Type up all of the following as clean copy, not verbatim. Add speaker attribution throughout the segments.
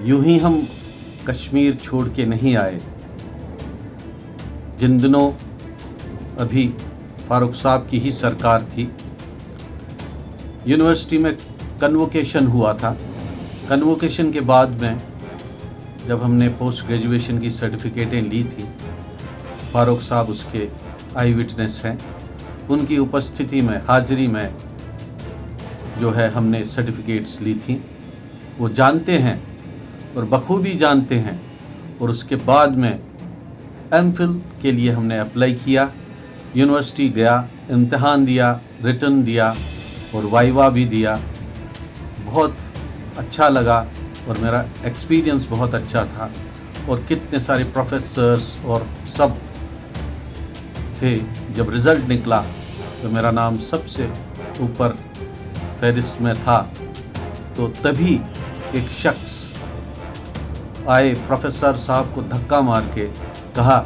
Speaker 1: यूं ही हम कश्मीर छोड़ के नहीं आए। जिन दिनों अभी फारूक साहब की ही सरकार थी, यूनिवर्सिटी में कन्वोकेशन हुआ था। कन्वोकेशन के बाद में जब हमने पोस्ट ग्रेजुएशन की सर्टिफिकेटें ली थी, फारूक साहब उसके आई विटनेस हैं। उनकी उपस्थिति में, हाजिरी में जो है हमने सर्टिफिकेट्स ली थी। वो जानते हैं और बखूबी जानते हैं। और उसके बाद में एमफिल के लिए हमने अप्लाई किया, यूनिवर्सिटी गया, इम्तिहान दिया, रिटन दिया और वाइवा भी दिया। बहुत अच्छा लगा और मेरा एक्सपीरियंस बहुत अच्छा था। और कितने सारे प्रोफेसर्स और सब थे। जब रिज़ल्ट निकला तो मेरा नाम सबसे ऊपर फहरिस्त में था। तो तभी एक शख्स आए, प्रोफेसर साहब को धक्का मार के कहा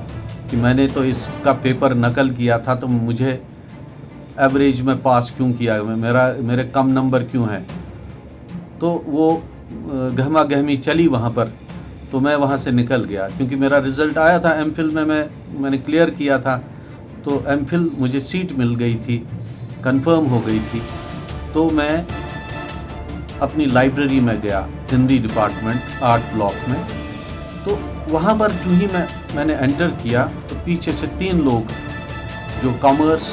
Speaker 1: कि मैंने तो इसका पेपर नकल किया था, तो मुझे एवरेज में पास क्यों किया, मेरे कम नंबर क्यों हैं। तो वो गहमा गहमी चली वहाँ पर। तो मैं वहाँ से निकल गया क्योंकि मेरा रिज़ल्ट आया था। एमफिल में मैंने क्लियर किया था, तो एमफिल मुझे सीट मिल गई थी, कंफर्म हो गई थी। तो मैं अपनी लाइब्रेरी में गया, हिंदी डिपार्टमेंट आर्ट ब्लॉक में। तो वहाँ पर जो ही मैंने एंटर किया तो पीछे से 3 लोग जो कॉमर्स,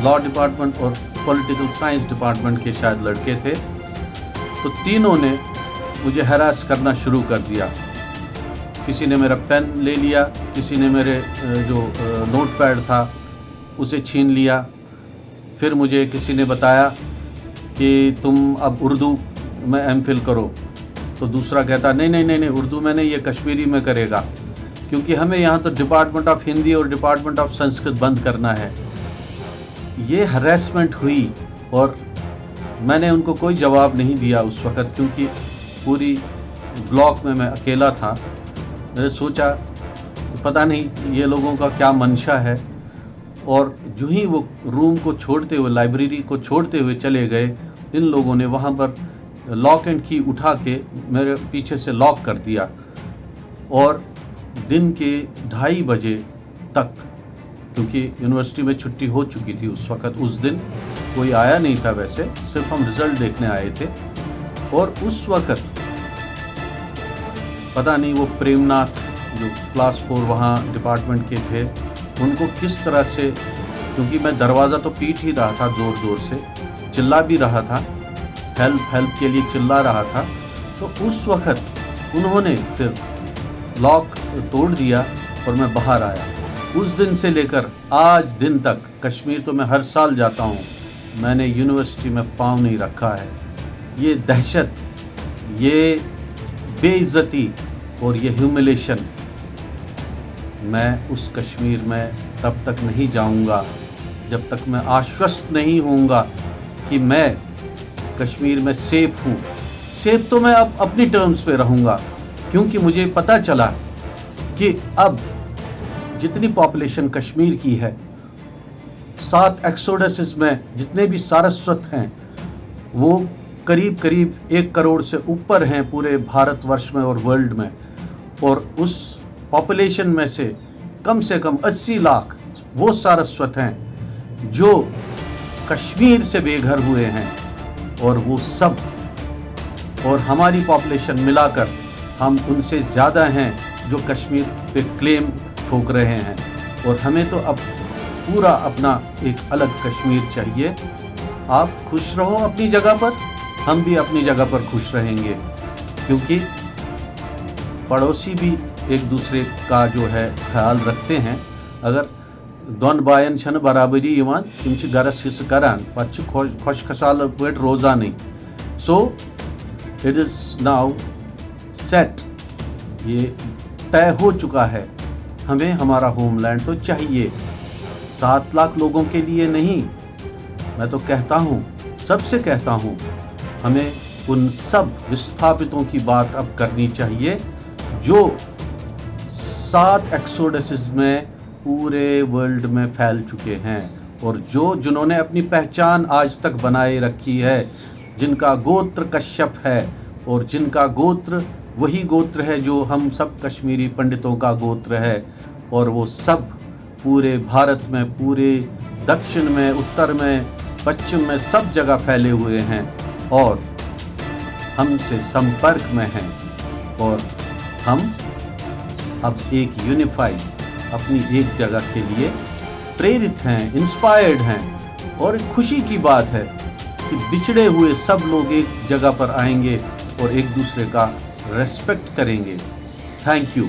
Speaker 1: लॉ डिपार्टमेंट और पॉलिटिकल साइंस डिपार्टमेंट के शायद लड़के थे, तो तीनों ने मुझे हरास करना शुरू कर दिया। किसी ने मेरा पेन ले लिया, किसी ने मेरे जो नोट पैड था उसे छीन लिया। फिर मुझे किसी ने बताया कि तुम अब उर्दू में एमफिल करो। तो दूसरा कहता नहीं, उर्दू में नहीं, ये कश्मीरी में करेगा, क्योंकि हमें यहाँ तो डिपार्टमेंट ऑफ हिंदी और डिपार्टमेंट ऑफ संस्कृत बंद करना है। ये हरेसमेंट हुई और मैंने उनको कोई जवाब नहीं दिया उस वक़्त, क्योंकि पूरी ब्लॉक में मैं अकेला था। मैंने सोचा पता नहीं ये लोगों का क्या मंशा है। और जो ही वो रूम को छोड़ते हुए, लाइब्रेरी को छोड़ते हुए चले गए, इन लोगों ने वहाँ पर लॉक एंड की उठा के मेरे पीछे से लॉक कर दिया। और दिन के 2:30 बजे तक, क्योंकि यूनिवर्सिटी में छुट्टी हो चुकी थी उस वक़्त, उस दिन कोई आया नहीं था, वैसे सिर्फ हम रिज़ल्ट देखने आए थे। और उस वक़्त पता नहीं वो प्रेमनाथ जो क्लास 4 वहाँ डिपार्टमेंट के थे, उनको किस तरह से, क्योंकि मैं दरवाज़ा तो पीट ही रहा था, ज़ोर ज़ोर से चिल्ला भी रहा था, हेल्प के लिए चिल्ला रहा था। तो उस वक़्त उन्होंने फिर लॉक तोड़ दिया और मैं बाहर आया। उस दिन से लेकर आज दिन तक, कश्मीर तो मैं हर साल जाता हूँ, मैंने यूनिवर्सिटी में पाँव नहीं रखा है। ये दहशत, ये बेइज्जती और ये ह्यूमिलेशन, मैं उस कश्मीर में तब तक नहीं जाऊंगा जब तक मैं आश्वस्त नहीं होऊंगा कि मैं कश्मीर में सेफ हूँ। सेफ तो मैं अब अपनी टर्म्स पे रहूँगा, क्योंकि मुझे पता चला कि अब जितनी पॉपुलेशन कश्मीर की है, 7 एक्सोडसिस में जितने भी सारस्वत हैं, वो करीब 1 करोड़ से ऊपर हैं पूरे भारतवर्ष में और वर्ल्ड में। और उस पॉपुलेशन में से कम 80 लाख वो सारस्वत हैं जो कश्मीर से बेघर हुए हैं। और वो सब, और हमारी पॉपुलेशन मिलाकर हम उनसे ज़्यादा हैं जो कश्मीर पे क्लेम ठोक रहे हैं। और हमें तो अब पूरा अपना एक अलग कश्मीर चाहिए। आप खुश रहो अपनी जगह पर, हम भी अपनी जगह पर खुश रहेंगे, क्योंकि पड़ोसी भी एक दूसरे का जो है ख्याल रखते हैं। अगर दोन बायन छन बराबरी यवान, तिम छ गरस हिस्स करान, पत छ खुश खसाल पट रोजानी। So it is now set, ये तय हो चुका है, हमें हमारा होमलैंड तो चाहिए। 7 लाख लोगों के लिए नहीं, मैं तो कहता हूँ, सबसे कहता हूँ, हमें उन सब विस्थापितों की बात अब करनी चाहिए जो 7 एक्सोडसिस में पूरे वर्ल्ड में फैल चुके हैं, और जिन्होंने अपनी पहचान आज तक बनाए रखी है, जिनका गोत्र कश्यप है और जिनका गोत्र वही गोत्र है जो हम सब कश्मीरी पंडितों का गोत्र है, और वो सब पूरे भारत में, पूरे दक्षिण में, उत्तर में, पश्चिम में, सब जगह फैले हुए हैं और हमसे संपर्क में हैं। और हम अब एक यूनिफाइड अपनी एक जगह के लिए प्रेरित हैं, इंस्पायर्ड हैं। और खुशी की बात है कि बिछड़े हुए सब लोग एक जगह पर आएंगे और एक दूसरे का रेस्पेक्ट करेंगे। Thank you.